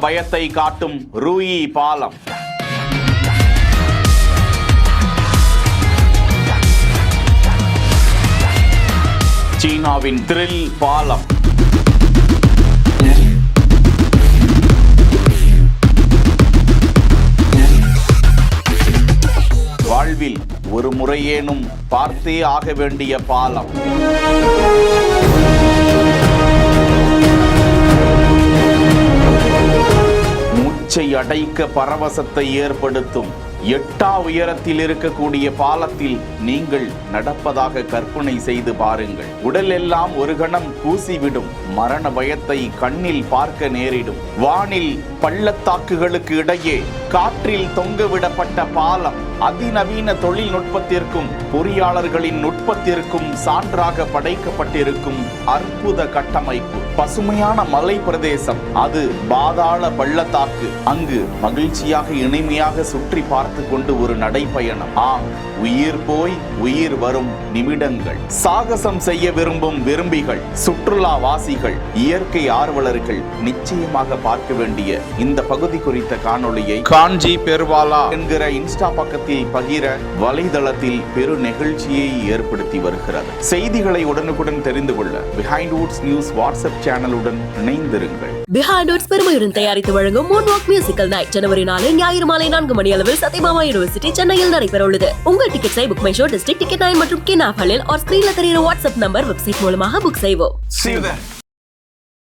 பயத்தை காட்டும் ரூயி பாலம். சீனாவின் த்ரில் பாலம். வாழ்வில் ஒரு முறையேனும் பார்த்தே ஆக வேண்டிய பாலம். மூச்சை அடைக்க பரவசத்தை ஏற்படுத்தும் 8 உயரத்தில் இருக்கக்கூடிய பாலத்தில் நீங்கள் நடப்பதாக கற்பனை செய்து பாருங்கள். உடல் எல்லாம் ஒரு கணம் கூசிவிடும். மரண பயத்தை கண்ணில் பார்க்க நேரிடும். வானில் பள்ளத்தாக்குகளுக்கு இடையே காற்றில் தொங்கவிடப்பட்ட பாலம் அதிநவீன தொழில்நுட்பத்திற்கும் பொறியாளர்களின் நுட்பத்திற்கும் சான்றாக படைக்கப்பட்டிருக்கும் அற்புத கட்டமைப்பு. பசுமையான மலை பிரதேசம், அது பாதாள பள்ளத்தாக்கு. அங்கு மகிழ்ச்சியாக இனிமையாக சுற்றி பார்த்து கொண்டு ஒரு நடைப்பயணம். ஆம், உயிர் போய் உயிர் வரும் நிமிடங்கள். சாகசம் செய்ய விரும்பும் விரும்பிகள், சுற்றுலா வாசிகள், இயற்கை ஆர்வலர்கள் நிச்சயமாக பார்க்க வேண்டிய இந்த பகுதி குறித்த காணொளியை காஞ்சி பெர்வாலா என்கிற இன்ஸ்டா பக்கத்தில் பகிர வலைதளத்தில் பெரு நெகிழ்ச்சியை ஏற்படுத்தி வருகிறது. செய்திகளை உடனுக்குடன் தெரிந்து கொள்ள பிஹைண்ட் வுட்ஸ் நியூஸ் வாட்ஸ்அப் சேனலுடன் இணைந்திருங்கள். பிஹைண்ட் வுட்ஸ் பெருமையுடன் தயாரித்து வழங்கும் மூன்வாக் மியூசிக்கல் நைட் ஜனவரி 4 ஞாயிறு மாலை 4 மணி அளவில் சத்யபாமா யூனிவர்சிட்டி சென்னையில் நடைபெற உள்ளது. உங்கள் டிக்கெட்ஸை BookMyShow, district ticket 9 மற்றும் கின் ஆப் ஹலில் ஸ்கிரீன்ல தெரியுற வாட்ஸ்அப் நம்பர், வெப்சைட் மூலமாக புக் செய்வோம். See you there.